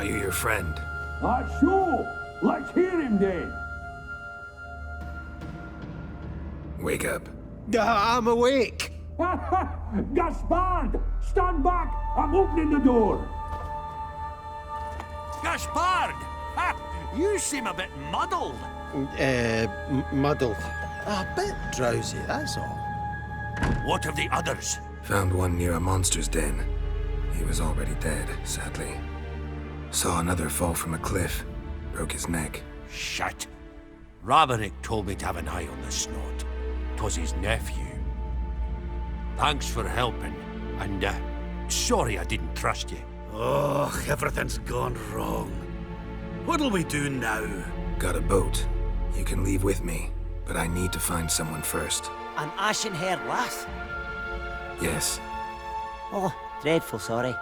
you your friend? Sure. Let's hear him then. Wake up. I'm awake. Gaspard! Stand back! I'm opening the door. Gaspard! Ha! You seem a bit muddled. Muddled. A bit drowsy, that's all. What of the others? Found one near a monster's den. He was already dead, sadly. Saw another fall from a cliff. Broke his neck. Shit. Raverick told me to have an eye on the snot. 'Twas his nephew. Thanks for helping, and sorry I didn't trust you. Oh, everything's gone wrong. What'll we do now? Got a boat. You can leave with me, but I need to find someone first. An ashen-haired lass? Yes. Oh, dreadful sorry.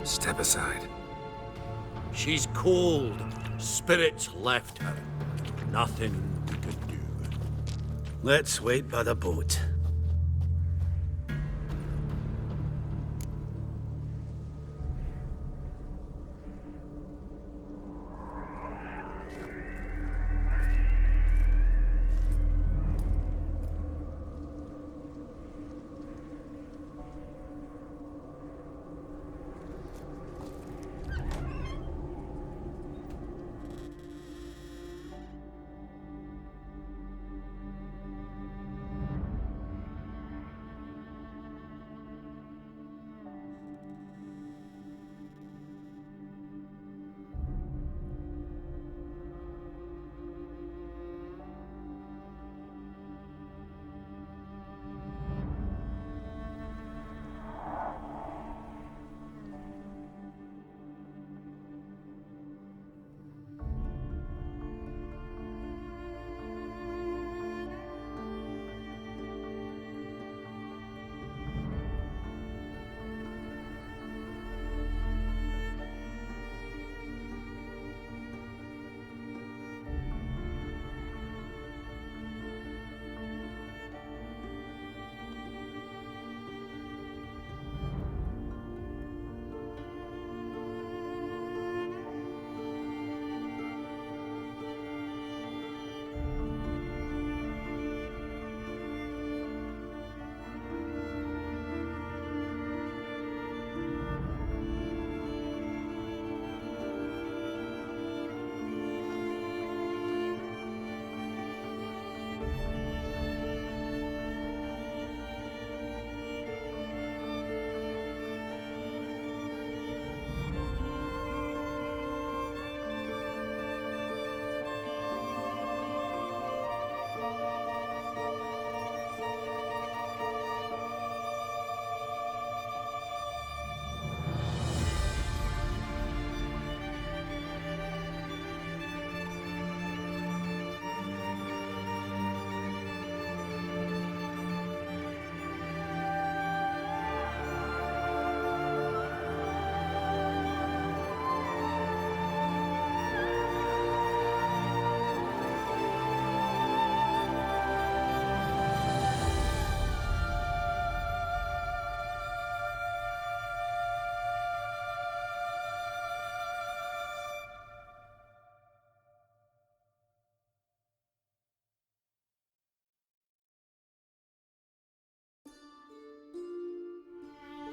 Step aside. She's cold. Spirits left her. Nothing we could do. Let's wait by the boat.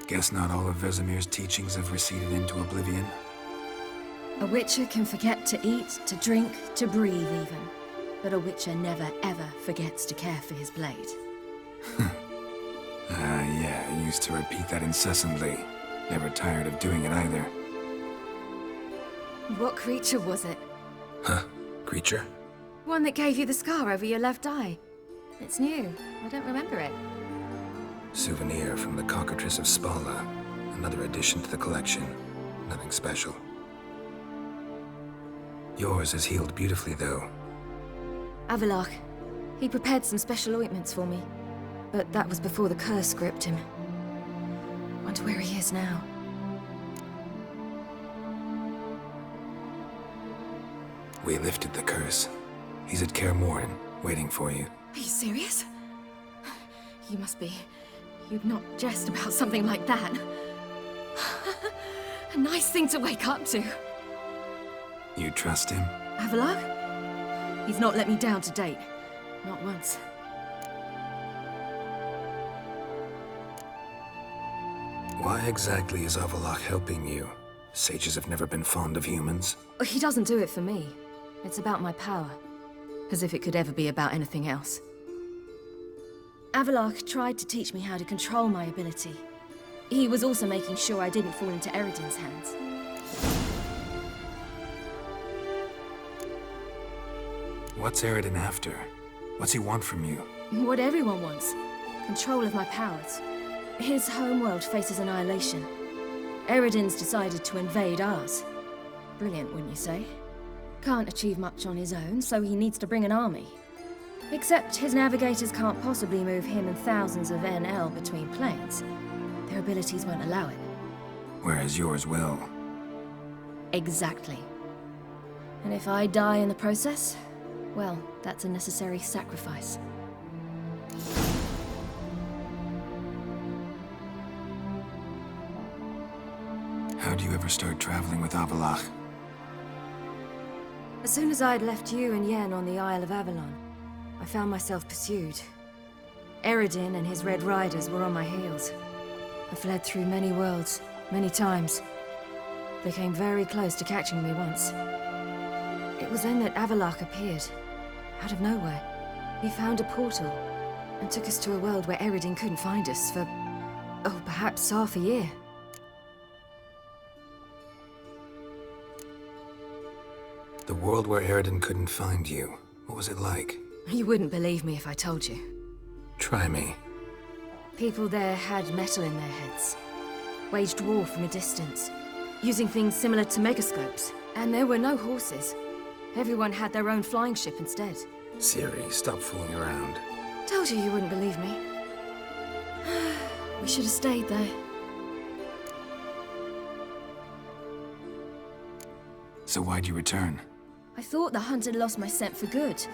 Guess not all of Vesemir's teachings have receded into oblivion. A Witcher can forget to eat, to drink, to breathe even. But a Witcher never ever forgets to care for his blade. Yeah, I used to repeat that incessantly. Never tired of doing it either. What creature was it? Huh? Creature? One that gave you the scar over your left eye. It's new. I don't remember it. Souvenir from the Cockatrice of Spala. Another addition to the collection. Nothing special. Yours is healed beautifully, though. Avallac'h. He prepared some special ointments for me. But that was before the curse gripped him. Wonder where he is now. We lifted the curse. He's at Kaer Morhen, waiting for you. Are you serious? You must be. You'd not jest about something like that. A nice thing to wake up to. You trust him? Avalok? He's not let me down to date. Not once. Why exactly is Avalok helping you? Sages have never been fond of humans. He doesn't do it for me. It's about my power. As if it could ever be about anything else. Avalok tried to teach me how to control my ability. He was also making sure I didn't fall into Eredin's hands. What's Eredin after? What's he want from you? What everyone wants. Control of my powers. His homeworld faces annihilation. Eredin's decided to invade ours. Brilliant, wouldn't you say? Can't achieve much on his own, so he needs to bring an army. Except his navigators can't possibly move him and thousands of NL between planes. Their abilities won't allow it. Whereas yours will. Exactly. And if I die in the process, well, that's a necessary sacrifice. How'd you ever start traveling with Avalok? As soon as I'd left you and Yen on the Isle of Avalon, I found myself pursued. Eredin and his Red Riders were on my heels. I fled through many worlds, many times. They came very close to catching me once. It was then that Avalok appeared, out of nowhere. He found a portal, and took us to a world where Eredin couldn't find us for, oh, perhaps half a year. The world where Eredin couldn't find you. What was it like? You wouldn't believe me if I told you. Try me. People there had metal in their heads, waged war from a distance, using things similar to megascopes. And there were no horses. Everyone had their own flying ship instead. Ciri, stop fooling around. Told you wouldn't believe me. We should have stayed there. So why'd you return? I thought the hunt had lost my scent for good.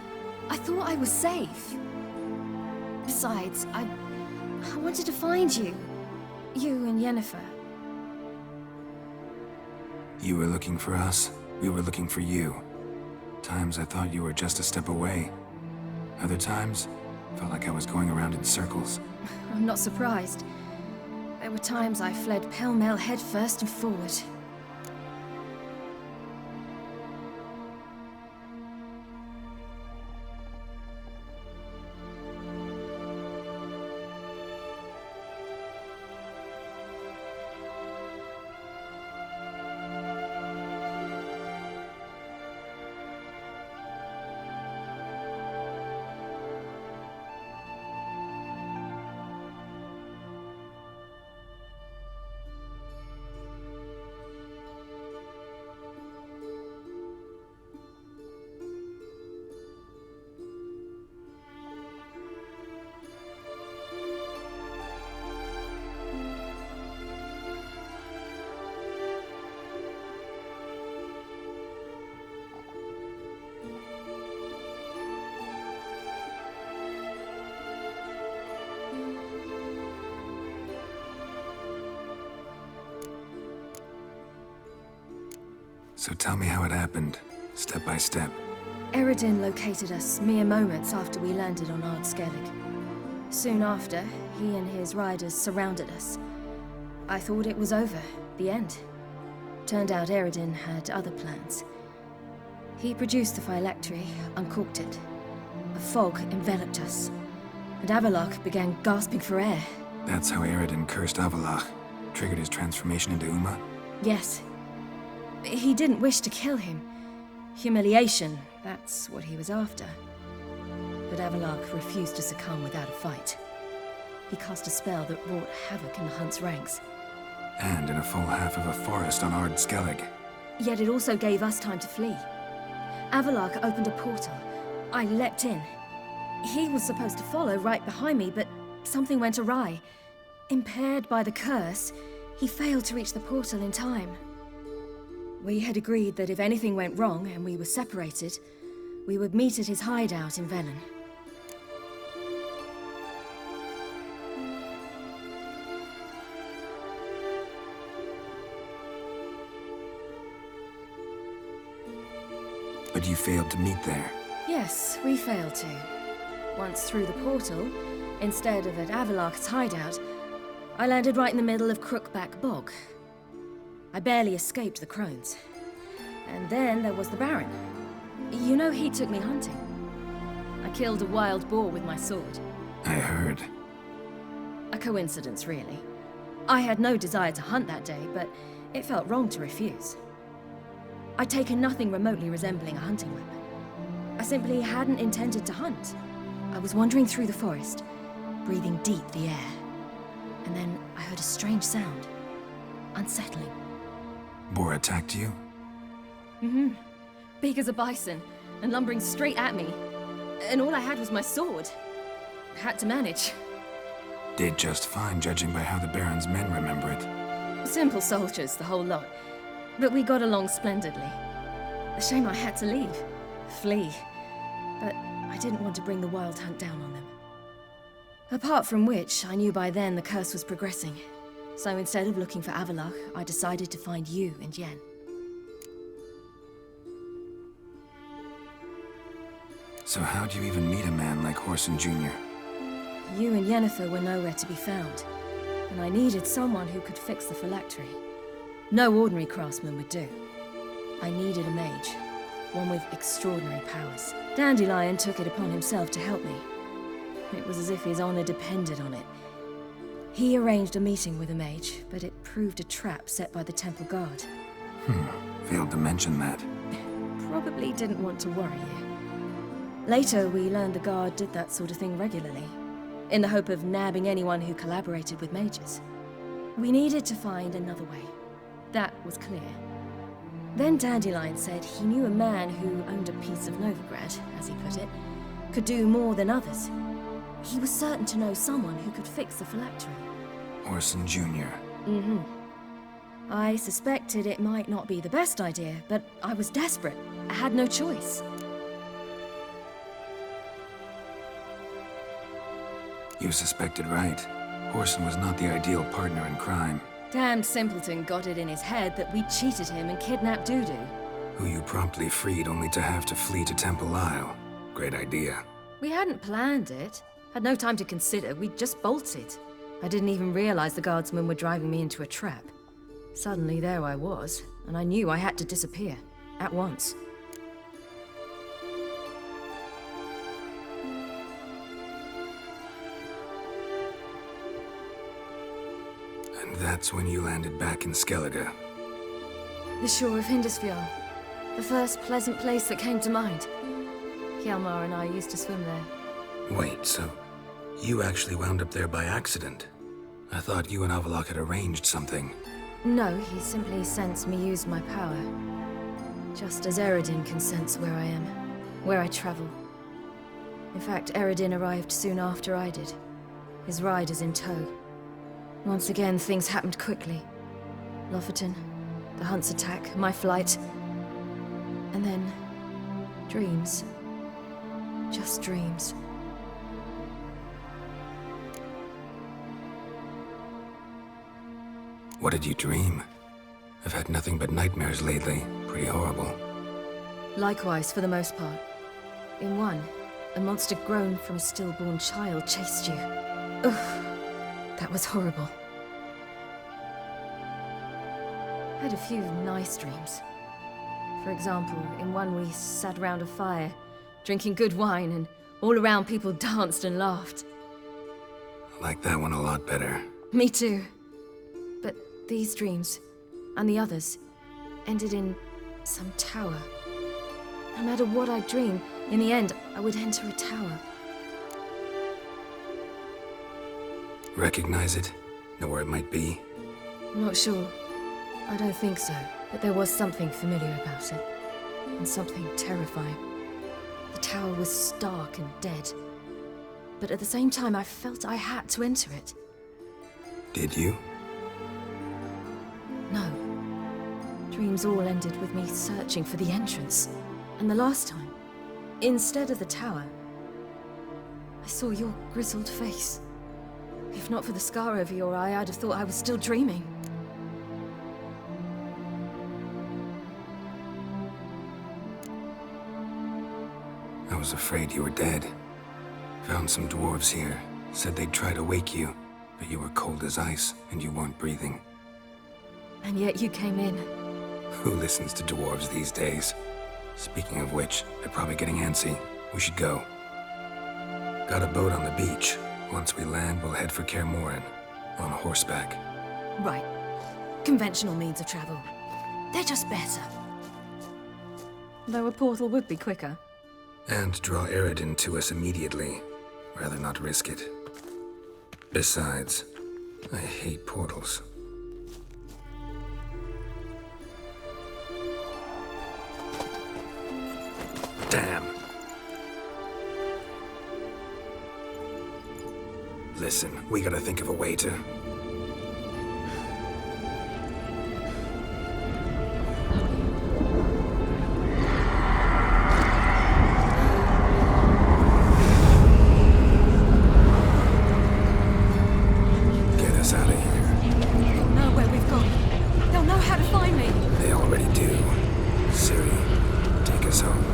I thought I was safe. Besides, I wanted to find you. You and Yennefer. You were looking for us. We were looking for you. Times I thought you were just a step away. Other times, felt like I was going around in circles. I'm not surprised. There were times I fled pell-mell headfirst and forward. So tell me how it happened, step by step. Eredin located us mere moments after we landed on Ard Skellig. Soon after, he and his riders surrounded us. I thought it was over, the end. Turned out Eredin had other plans. He produced the phylactery, uncorked it. A fog enveloped us, and Avalok began gasping for air. That's how Eredin cursed Avalok, triggered his transformation into Uma? Yes. He didn't wish to kill him. Humiliation, that's what he was after. But Avalok refused to succumb without a fight. He cast a spell that wrought havoc in the Hunt's ranks. And in a full half of a forest on Ard Skellig. Yet it also gave us time to flee. Avalok opened a portal. I leapt in. He was supposed to follow right behind me, but something went awry. Impaired by the curse, he failed to reach the portal in time. We had agreed that if anything went wrong and we were separated, we would meet at his hideout in Velen. But you failed to meet there. Yes, we failed to. Once through the portal, instead of at Avalok's hideout, I landed right in the middle of Crookback Bog. I barely escaped the crones. And then there was the Baron. You know, he took me hunting. I killed a wild boar with my sword. I heard. A coincidence, really. I had no desire to hunt that day, but it felt wrong to refuse. I'd taken nothing remotely resembling a hunting weapon. I simply hadn't intended to hunt. I was wandering through the forest, breathing deep the air. And then I heard a strange sound. Unsettling. Boar attacked you? Mm-hmm. Big as a bison, and lumbering straight at me. And all I had was my sword. Had to manage. Did just fine, judging by how the Baron's men remember it. Simple soldiers, the whole lot. But we got along splendidly. A shame I had to leave. Flee. But I didn't want to bring the Wild Hunt down on them. Apart from which, I knew by then the curse was progressing. So instead of looking for Avalok, I decided to find you and Yen. So how'd you even meet a man like Whoreson Jr.? You and Yennefer were nowhere to be found, and I needed someone who could fix the phylactery. No ordinary craftsman would do. I needed a mage, one with extraordinary powers. Dandelion took it upon himself to help me. It was as if his honor depended on it. He arranged a meeting with a mage, but it proved a trap set by the temple guard. Failed to mention that. Probably didn't want to worry you. Later, we learned the guard did that sort of thing regularly, in the hope of nabbing anyone who collaborated with mages. We needed to find another way. That was clear. Then Dandelion said he knew a man who owned a piece of Novigrad, as he put it, could do more than others. He was certain to know someone who could fix the phylactery. Whoreson Jr. Mm-hmm. I suspected it might not be the best idea, but I was desperate. I had no choice. You suspected right. Whoreson was not the ideal partner in crime. Damned simpleton got it in his head that we cheated him and kidnapped Dudu. Who you promptly freed only to have to flee to Temple Isle. Great idea. We hadn't planned it. Had no time to consider, we just bolted. I didn't even realize the guardsmen were driving me into a trap. Suddenly there I was, and I knew I had to disappear. At once. And that's when you landed back in Skellige. The shore of Hindisfjord. The first pleasant place that came to mind. Hjalmar and I used to swim there. Wait, so you actually wound up there by accident? I thought you and Avalok had arranged something. No, he simply sensed me use my power. Just as Eredin can sense where I am, where I travel. In fact, Eredin arrived soon after I did. His riders in tow. Once again, things happened quickly. Lofoten, the Hunt's attack, my flight. And then... dreams. Just dreams. What did you dream? I've had nothing but nightmares lately. Pretty horrible. Likewise, for the most part. In one, a monster grown from a stillborn child chased you. Ugh, that was horrible. I had a few nice dreams. For example, in one we sat around a fire, drinking good wine, and all around people danced and laughed. I like that one a lot better. Me too. But these dreams, and the others, ended in some tower. No matter what I dream, in the end, I would enter a tower. Recognize it? Know where it might be? I'm not sure. I don't think so. But there was something familiar about it. And something terrifying. The tower was stark and dead. But at the same time, I felt I had to enter it. Did you? No. Dreams all ended with me searching for the entrance. And the last time, instead of the tower, I saw your grizzled face. If not for the scar over your eye, I'd have thought I was still dreaming. I was afraid you were dead. Found some dwarves here. Said they'd try to wake you, but you were cold as ice and you weren't breathing. And yet you came in. Who listens to dwarves these days? Speaking of which, they're probably getting antsy. We should go. Got a boat on the beach. Once we land, we'll head for Kaer Morhen. On horseback. Right. Conventional means of travel. They're just better. Though a portal would be quicker. And draw Eredin to us immediately. Rather not risk it. Besides, I hate portals. Damn. Listen, we gotta think of a way to... get us out of here. They'll know where we've gone. They'll know how to find me. They already do. Ciri, take us home.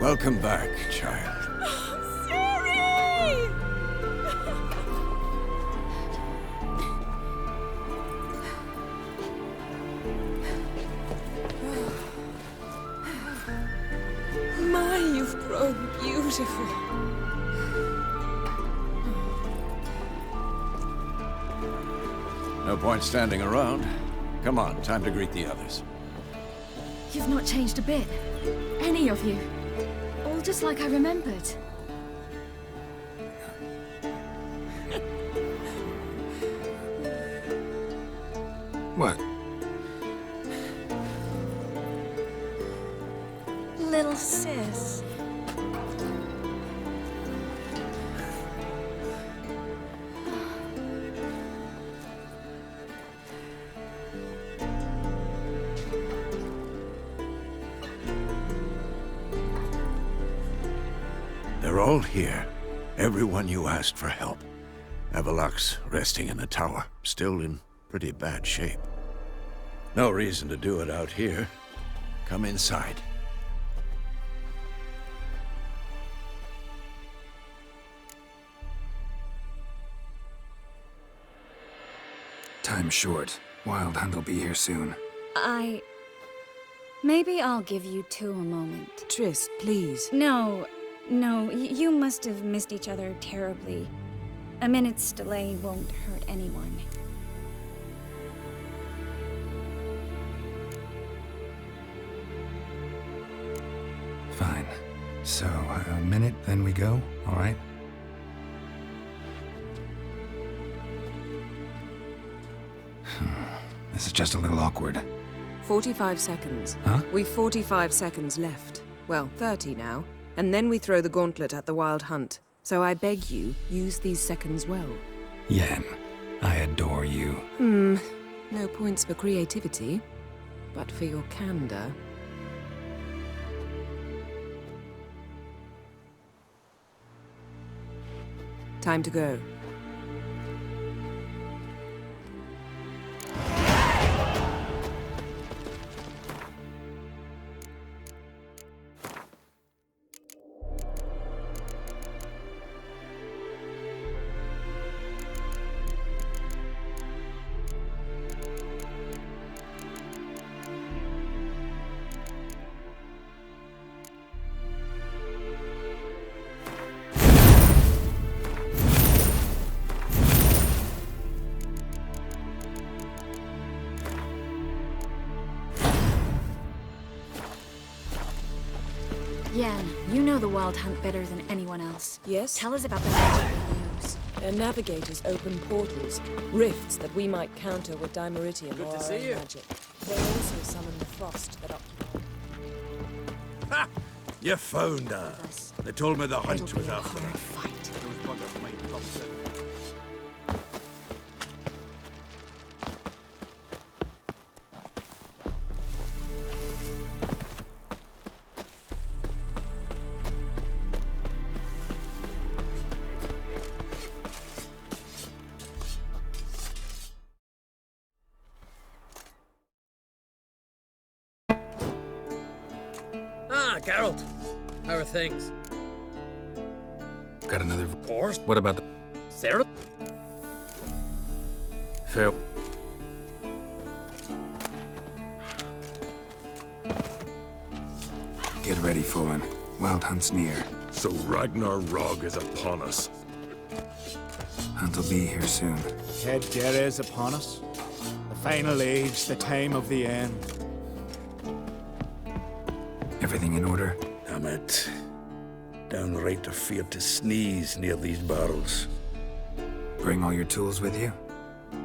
Welcome back, child. My, you've grown beautiful. No point standing around. Come on, time to greet the others. You've not changed a bit. Any of you. All just like I remembered. What? Little sis. They're all here. Everyone you asked for help. Avallac'h's resting in the tower, still in pretty bad shape. No reason to do it out here. Come inside. Time's short. Wild Hunt will be here soon. Maybe I'll give you two a moment. Triss, please. No, you must have missed each other terribly. A minute's delay won't hurt anyone. Fine. So, a minute, then we go, all right? This is just a little awkward. 45 seconds. Huh? We've 45 seconds left. Well, 30 now. And then we throw the gauntlet at the Wild Hunt. So I beg you, use these seconds well. Yen, I adore you. No points for creativity, but for your candor. Time to go. Yen, you know the Wild Hunt better than anyone else. Yes? Tell us about the magic we use. Their navigators open portals, rifts that we might counter with Dimeritium or our own magic. They also summon the frost that occupies. Ha! You found her. They told me the hunt It'll was be a after hard her. fight. Ah, Geralt. How are things? Got another. Horse? What about the. Sarah? Fair. Get ready, Fullen. Wild Hunt's near. So Ragnar Rog is upon us. Hunt will be here soon. Head is upon us. The final age, the time of the end. Everything in order? Damn it. Downright afeard to sneeze near these barrels. Bring all your tools with you?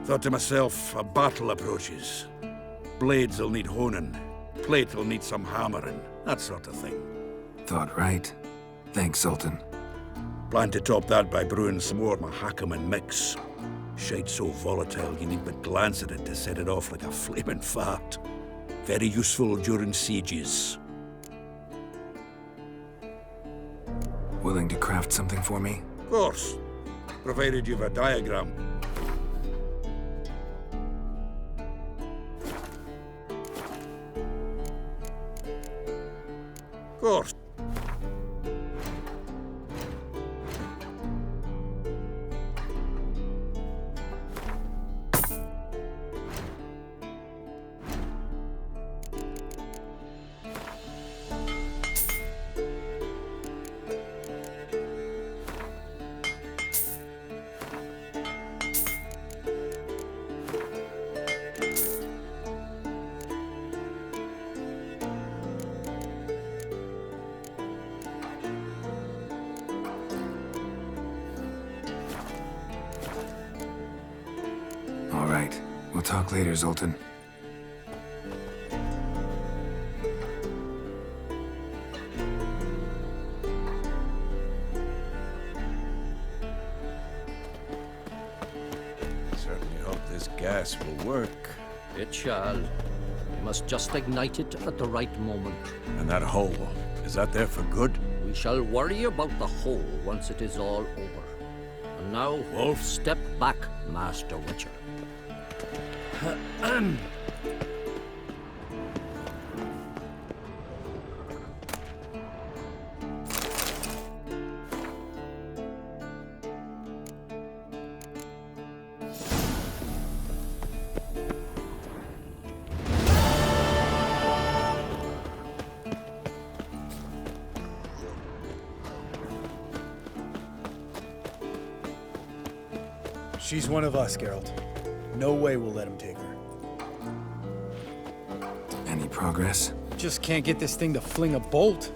Thought to myself, a battle approaches. Blades will need honing. Plate will need some hammering. That sort of thing. Thought right. Thanks, Sultan. Plan to top that by brewing some more Mahakaman mix. Shite so volatile you need but glance at it to set it off like a flaming fart. Very useful during sieges. Willing to craft something for me? Of course. Provided you've a diagram. Of course. All right. We'll talk later, Zoltan. Certainly hope this gas will work. It shall. We must just ignite it at the right moment. And that hole, is that there for good? We shall worry about the hole once it is all over. And now, Wolf, step back, Master Witcher. She's one of us, Geralt. No way we'll let him take her. Any progress? Just can't get this thing to fling a bolt.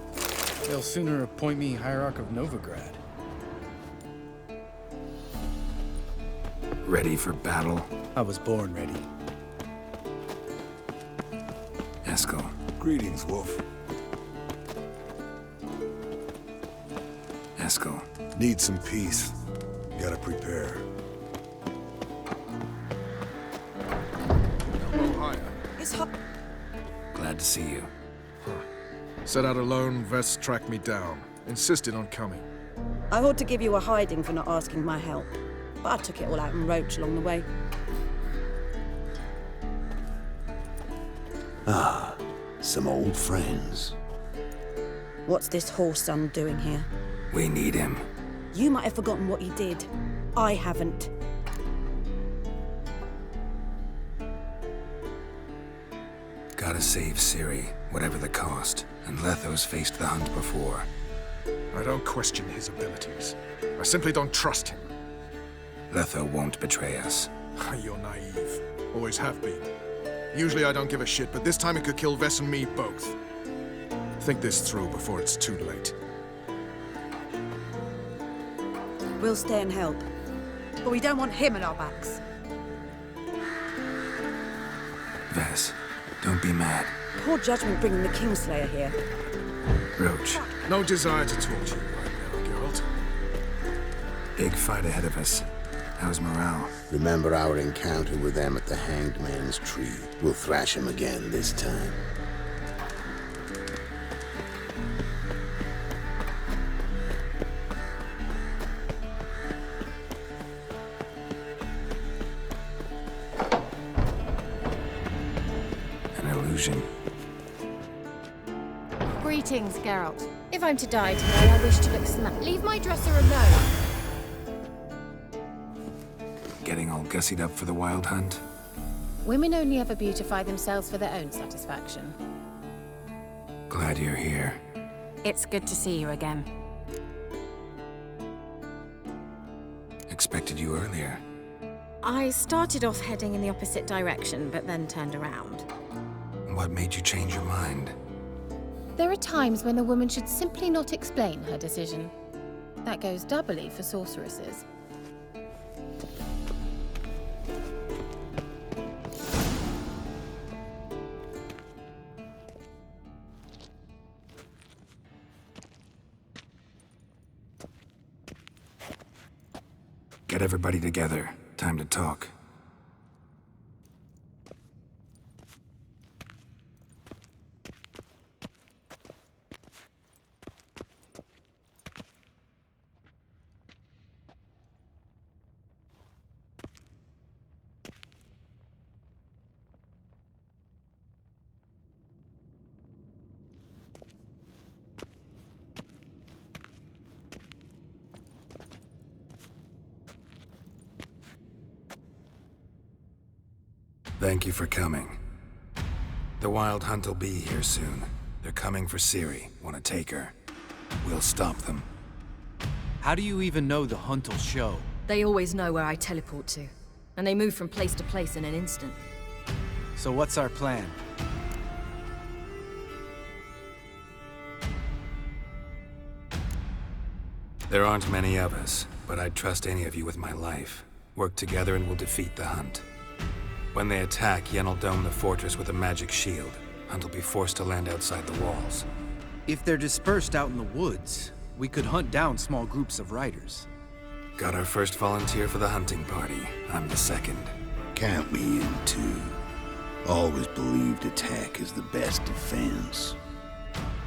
They'll sooner appoint me Hierarch of Novigrad. Ready for battle? I was born ready. Eskel. Greetings, Wolf. Eskel. Need some peace. Gotta prepare. Glad to see you. Set out alone, Vest tracked me down. Insisted on coming. I ought to give you a hiding for not asking my help, but I took it all out in Roach along the way. Ah, some old friends. What's this whoreson doing here? We need him. You might have forgotten what he did. I haven't. Gotta save Ciri, whatever the cost. And Letho's faced the hunt before. I don't question his abilities. I simply don't trust him. Letho won't betray us. You're naive. Always have been. Usually I don't give a shit, but this time it could kill Vess and me both. Think this through before it's too late. We'll stay and help. But we don't want him at our backs. Vess, don't be mad. Poor judgment bringing the Kingslayer here. Roach. No desire to talk to you right now, Geralt. Big fight ahead of us. How's morale? Remember our encounter with them at the Hanged Man's Tree. We'll thrash him again this time. An illusion. Greetings, Geralt. If I'm to die today, I wish to look Leave my dresser alone! Getting all gussied up for the wild hunt? Women only ever beautify themselves for their own satisfaction. Glad you're here. It's good to see you again. Expected you earlier. I started off heading in the opposite direction, but then turned around. What made you change your mind? There are times when a woman should simply not explain her decision. That goes doubly for sorceresses. Get everybody together. Time to talk. Thank you for coming. The Wild Hunt will be here soon. They're coming for Ciri. Want to take her? We'll stop them. How do you even know the hunt will show? They always know where I teleport to. And they move from place to place in an instant. So what's our plan? There aren't many of us, but I'd trust any of you with my life. Work together and we'll defeat the Hunt. When they attack, Yen will dome the fortress with a magic shield. Hunt will be forced to land outside the walls. If they're dispersed out in the woods, we could hunt down small groups of riders. Got our first volunteer for the hunting party. I'm the second. Count me in too. Always believed attack is the best defense.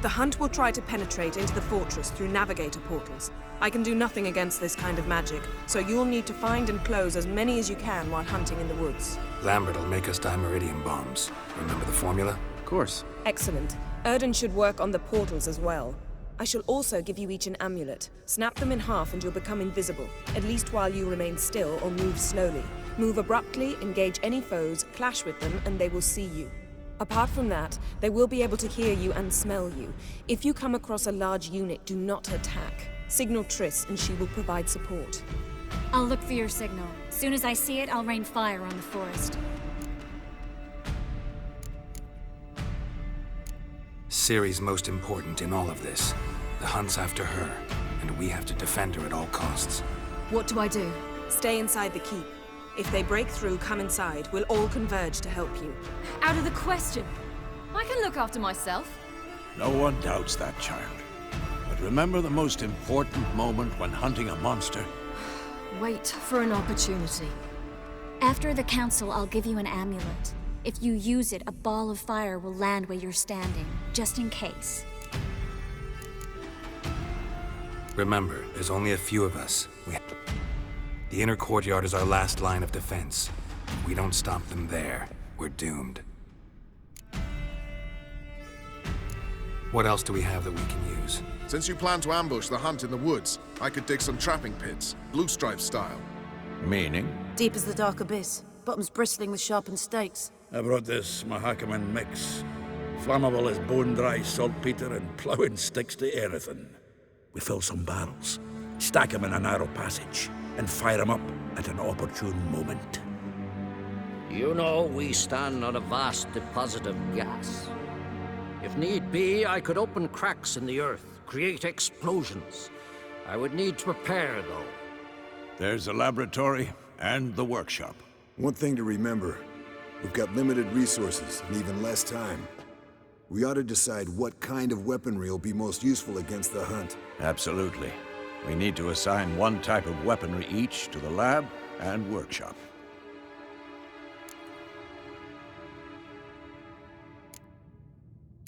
The Hunt will try to penetrate into the fortress through navigator portals. I can do nothing against this kind of magic, so you'll need to find and close as many as you can while hunting in the woods. Lambert will make us dimeridium bombs. Remember the formula? Of course. Excellent. Erden should work on the portals as well. I shall also give you each an amulet. Snap them in half and you'll become invisible, at least while you remain still or move slowly. Move abruptly, engage any foes, clash with them, and they will see you. Apart from that, they will be able to hear you and smell you. If you come across a large unit, do not attack. Signal Triss and she will provide support. I'll look for your signal. As soon as I see it, I'll rain fire on the forest. Ciri's most important in all of this. The Hunt's after her, and we have to defend her at all costs. What do I do? Stay inside the keep. If they break through, come inside. We'll all converge to help you. Out of the question. I can look after myself. No one doubts that, child. But remember the most important moment when hunting a monster. Wait for an opportunity. After the council, I'll give you an amulet. If you use it, a ball of fire will land where you're standing, just in case. Remember, there's only a few of us. The inner courtyard is our last line of defense. If we don't stop them there, we're doomed. What else do we have that we can use? Since you plan to ambush the hunt in the woods, I could dig some trapping pits, blue stripe style. Meaning? Deep as the dark abyss, bottoms bristling with sharpened stakes. I brought this Mahakaman mix. Flammable as bone-dry saltpeter and ploughing sticks to everything. We fill some barrels, stack them in a narrow passage, and fire them up at an opportune moment. You know, we stand on a vast deposit of gas. If need be, I could open cracks in the earth, create explosions. I would need to prepare, though. There's the laboratory and the workshop. One thing to remember, we've got limited resources and even less time. We ought to decide what kind of weaponry will be most useful against the hunt. Absolutely. We need to assign one type of weaponry each to the lab and workshop.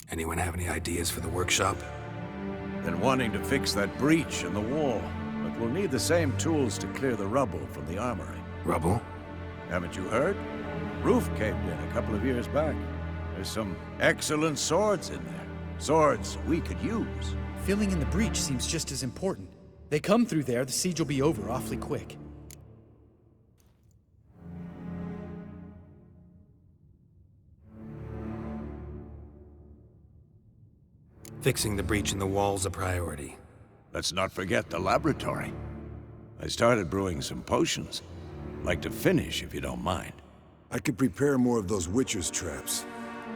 Anyone have any ideas for the workshop? Been wanting to fix that breach in the wall, but we'll need the same tools to clear the rubble from the armory. Rubble? Haven't you heard? Roof caved in a couple of years back. There's some excellent swords in there. Swords we could use. Filling in the breach seems just as important. They come through there, the siege will be over awfully quick. Fixing the breach in the wall's a priority. Let's not forget the laboratory. I started brewing some potions. Like to finish, if you don't mind. I could prepare more of those Witcher's traps,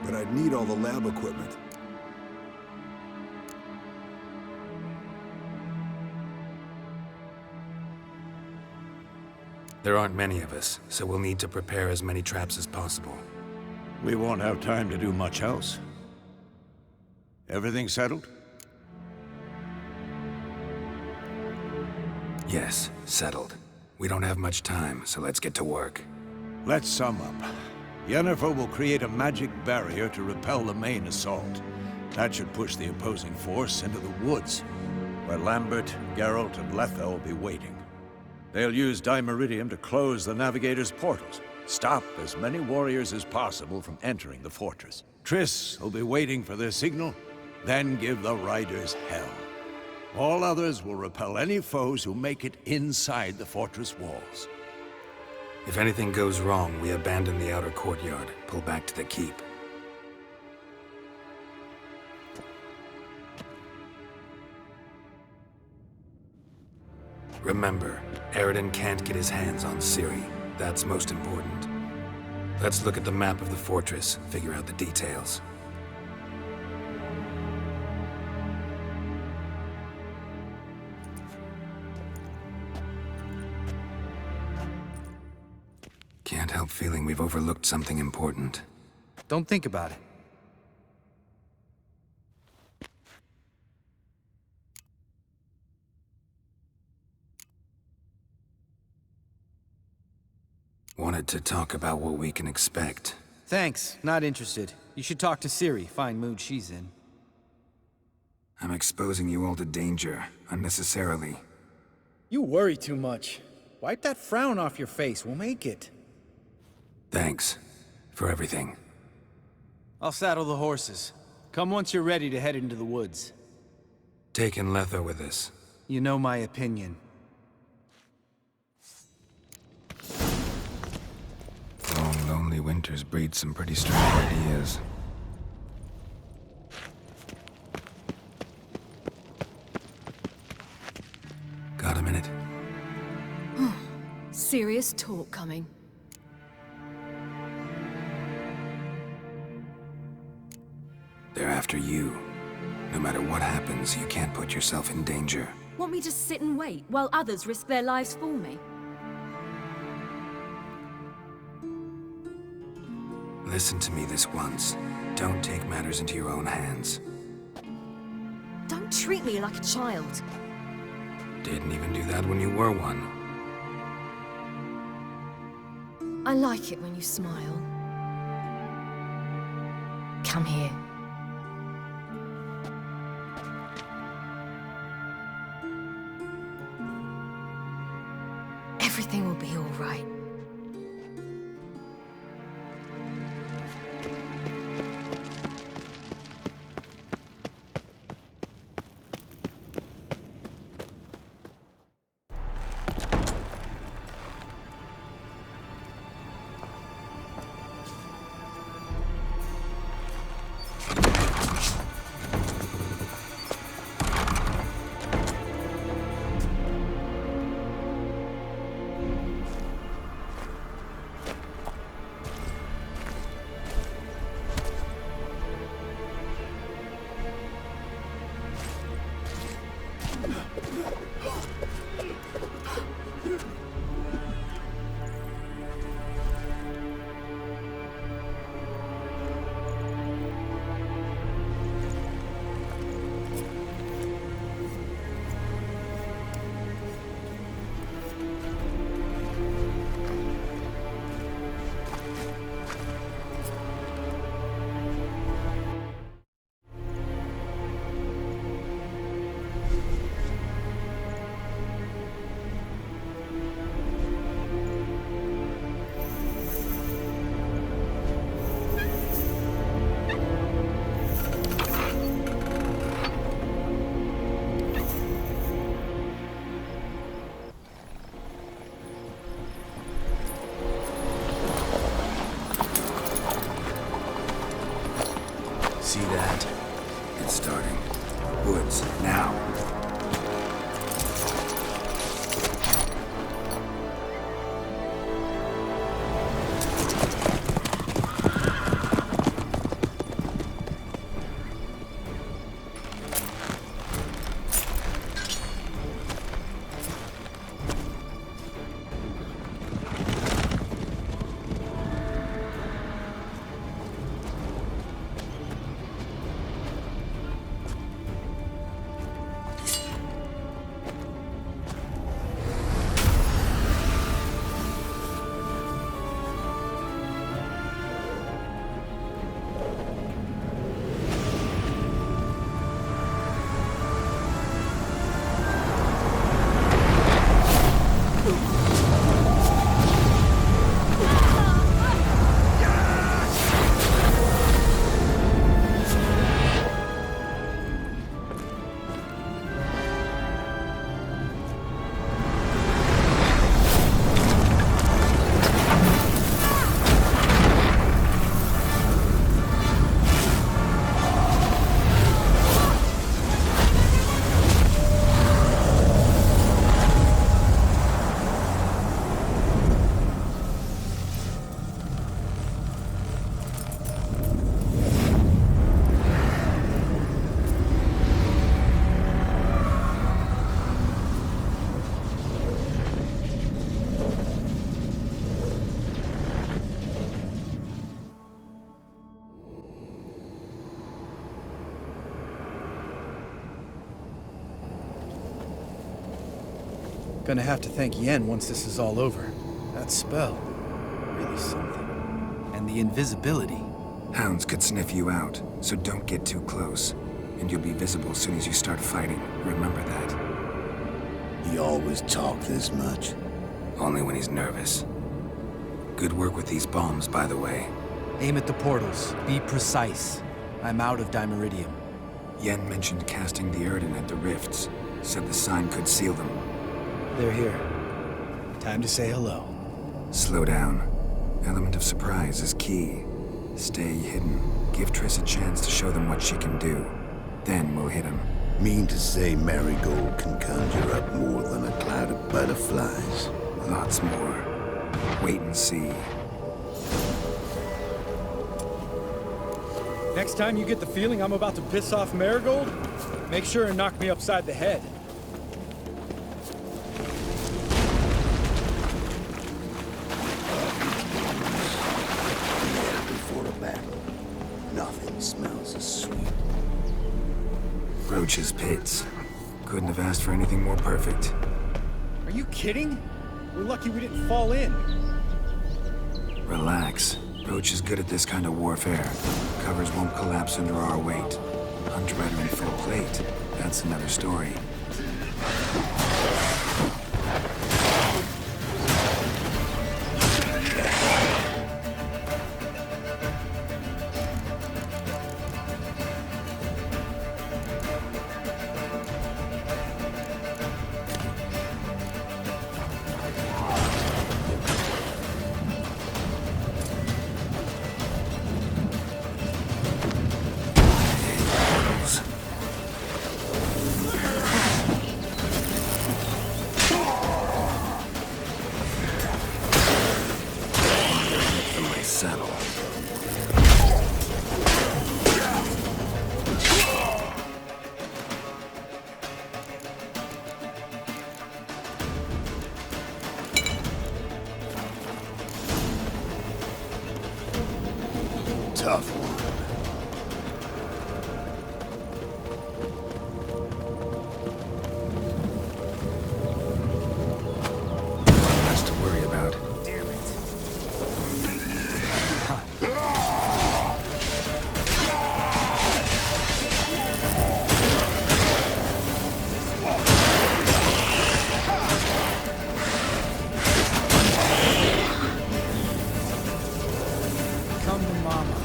but I'd need all the lab equipment. There aren't many of us, so we'll need to prepare as many traps as possible. We won't have time to do much else. Everything settled? Yes, settled. We don't have much time, so let's get to work. Let's sum up. Yennefer will create a magic barrier to repel the main assault. That should push the opposing force into the woods, where Lambert, Geralt, and Letha will be waiting. They'll use Dimeridium to close the Navigator's portals, stop as many warriors as possible from entering the fortress. Triss will be waiting for their signal, then give the riders hell. All others will repel any foes who make it inside the fortress walls. If anything goes wrong, we abandon the outer courtyard, pull back to the keep. Remember, Eredin can't get his hands on Ciri. That's most important. Let's look at the map of the fortress, figure out the details. Can't help feeling we've overlooked something important. Don't think about it. Wanted to talk about what we can expect. Thanks, not interested. You should talk to Ciri, fine mood she's in. I'm exposing you all to danger, unnecessarily. You worry too much. Wipe that frown off your face, we'll make it. Thanks for everything. I'll saddle the horses. Come once you're ready to head into the woods. Taking Letha with us. You know my opinion. Long, lonely winters breed some pretty strange ideas. Got a minute? Serious talk coming. They're after you. No matter what happens, you can't put yourself in danger. Want me to sit and wait while others risk their lives for me? Listen to me this once. Don't take matters into your own hands. Don't treat me like a child. Didn't even do that when you were one. I like it when you smile. Come here. Everything will be all right. See that? It's starting. Woods, now. Gonna have to thank Yen once this is all over. That spell, really something. And the invisibility. Hounds could sniff you out, so don't get too close. And you'll be visible as soon as you start fighting. Remember that. He always talk this much? Only when he's nervous. Good work with these bombs, by the way. Aim at the portals. Be precise. I'm out of Dimeridium. Yen mentioned casting the Erden at the rifts. Said the sign could seal them. They're here. Time to say hello. Slow down. Element of surprise is key. Stay hidden. Give Triss a chance to show them what she can do. Then we'll hit him. Mean to say Marigold can conjure up more than a cloud of butterflies? Lots more. Wait and see. Next time you get the feeling I'm about to piss off Marigold, make sure and knock me upside the head. Smells as sweet. Roach's pits. Couldn't have asked for anything more perfect. Are you kidding? We're lucky we didn't fall in. Relax. Roach is good at this kind of warfare. Covers won't collapse under our weight. Hunt Rider in full plate. That's another story. Tough one. Less to worry about. Damn it. Come to mama.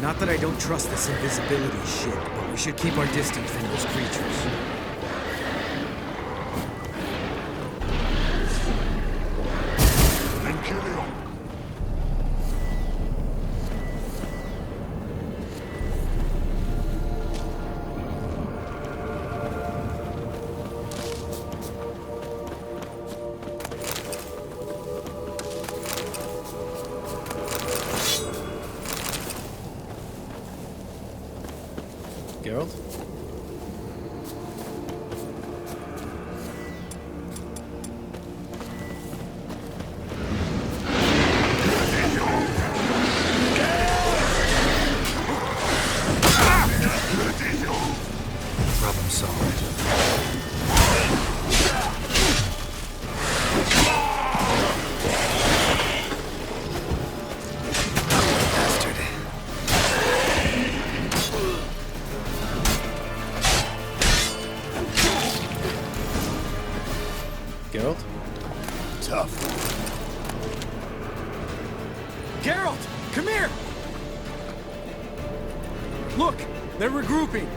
Not that I don't trust this invisibility shit, but we should keep our distance from those creatures. Geralt? Problem solved. Bastard. Geralt? Tough. Geralt! Come here! Look! They're regrouping!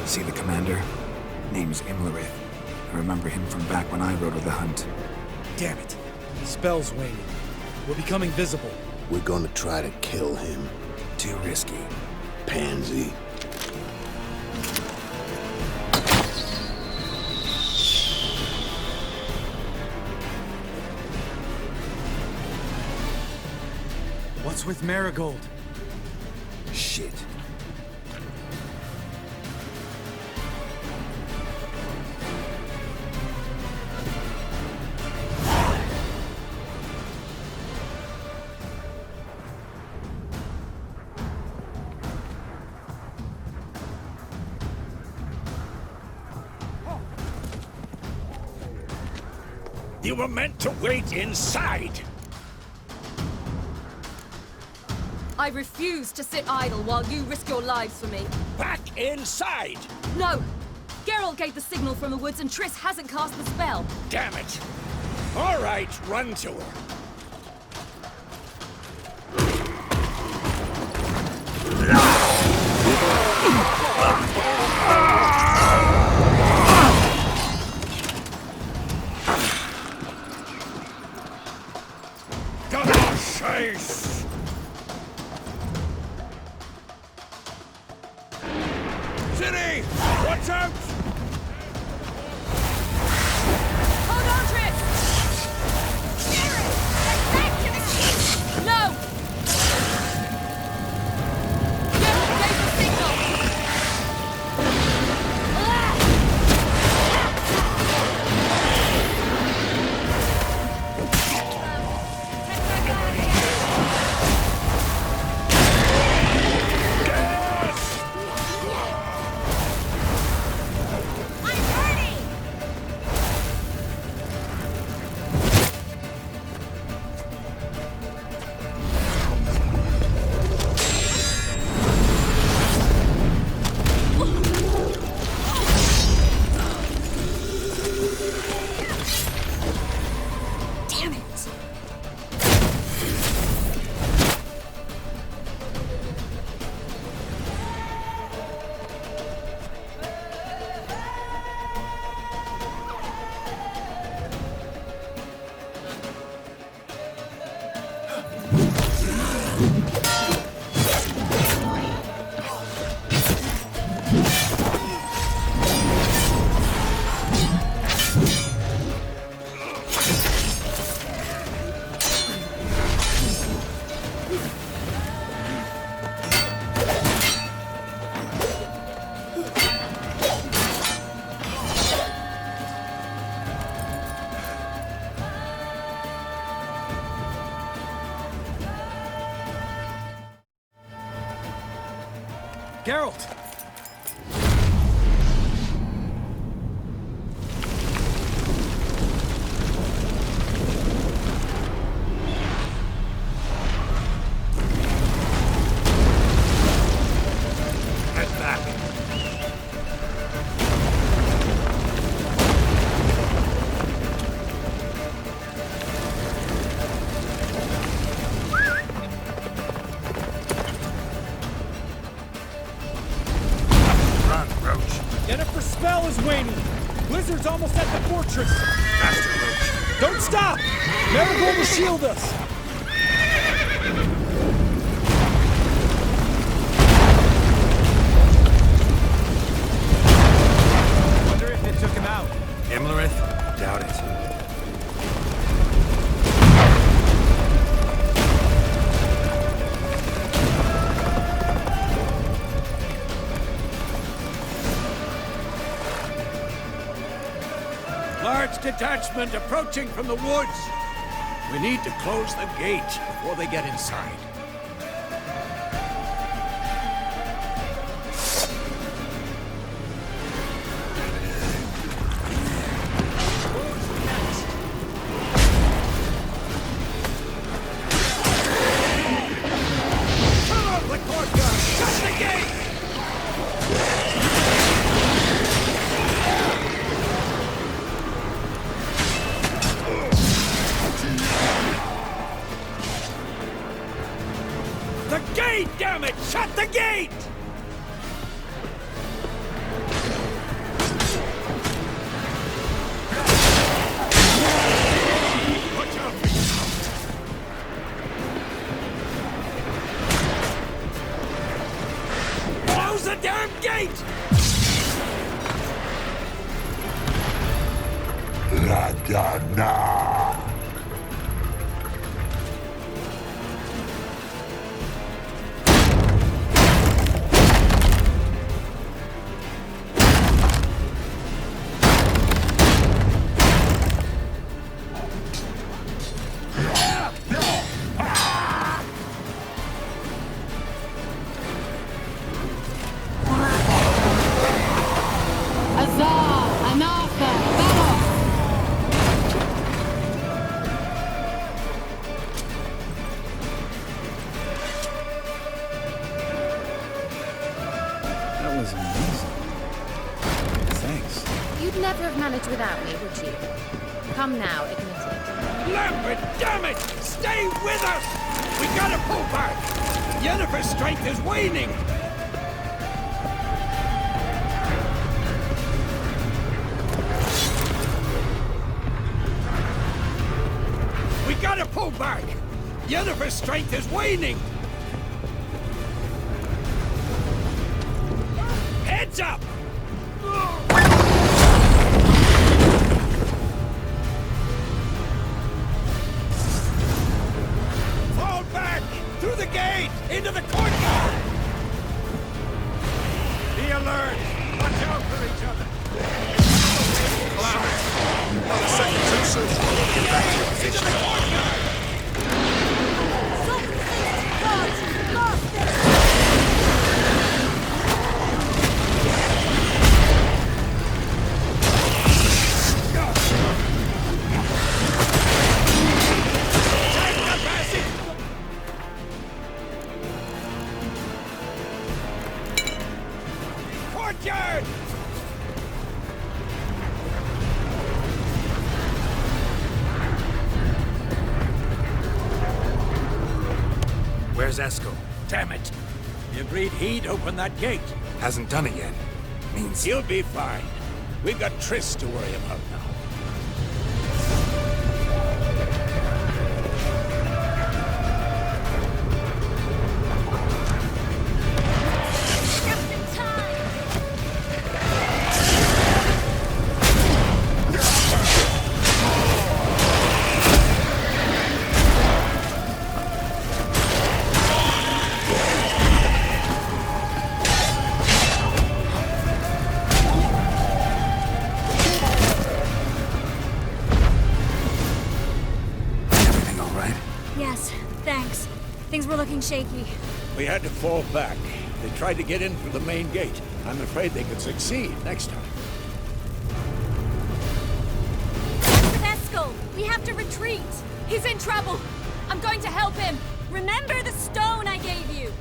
See the commander? Name's Imlerith. I remember him from back when I rode with the hunt. Damn it! Spell's waning. We're becoming visible. We're gonna try to kill him. Too risky. Pansy. What's with Marigold? Shit. You were meant to wait inside! I refuse to sit idle while you risk your lives for me. Back inside! No! Geralt gave the signal from the woods and Triss hasn't cast the spell. Damn it! All right, run to her. Double chase! City! Watch out! Hold on, Triss! No! Geralt gave the signal! Damn it! Geralt! Head back. Run, Roach. Yennefer's spell is waning! Blizzard's almost at the fortress! Faster, Roach. Don't stop! Marigold will shield us! Wonder if it took him out. Imlerith? Doubt it. Large detachment approaching from the woods. We need to close the gate before they get inside. Turn off the courtyard! Shut the gate! The gate, damn it! Shut the gate! Watch out! Close the damn gate! Azar, Anartha, Valos! That was amazing. Thanks. You'd never have managed without me, would you? Come now, admit it. Lambert, damn it! Stay with us! We gotta pull back! Yennefer's strength is waning! We gotta pull back! Yennefer's strength is waning! Heads up! Fall back! Through the gate! Into the courtyard! Be alert! Watch out for each other! Not a second too soon. Get back to your position. Courtyard! Where's Eskel? Damn it! He agreed he'd open that gate. Hasn't done it yet. Means He'll be fine. We've got Triss to worry about now. Yes, thanks. Things were looking shaky. We had to fall back. They tried to get in through the main gate. I'm afraid they could succeed next time. Theskel, we have to retreat. He's in trouble. I'm going to help him. Remember the stone I gave you.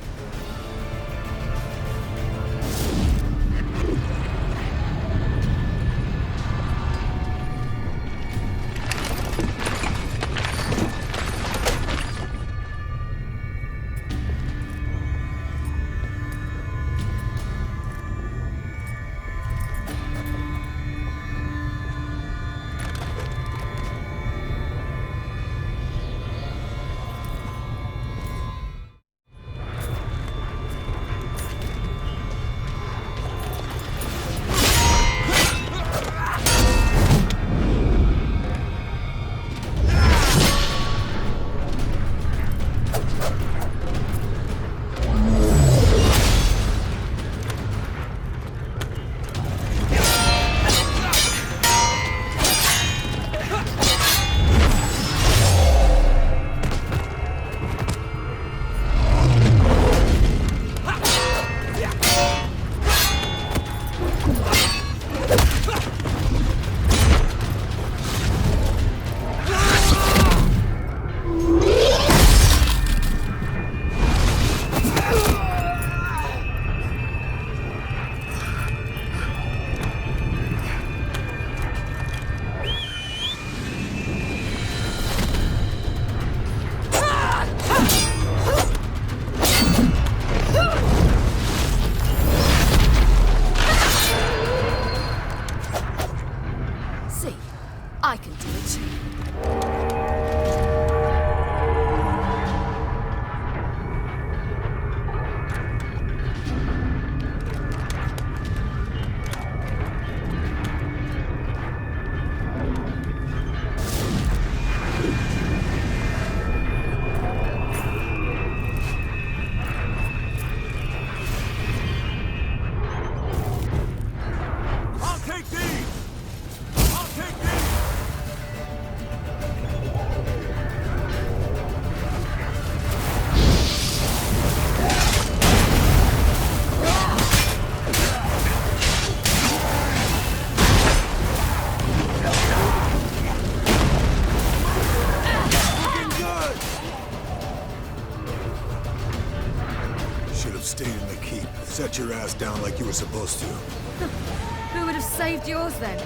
I can do it too. Stayed in the keep. Set your ass down like you were supposed to. Who would have saved yours then?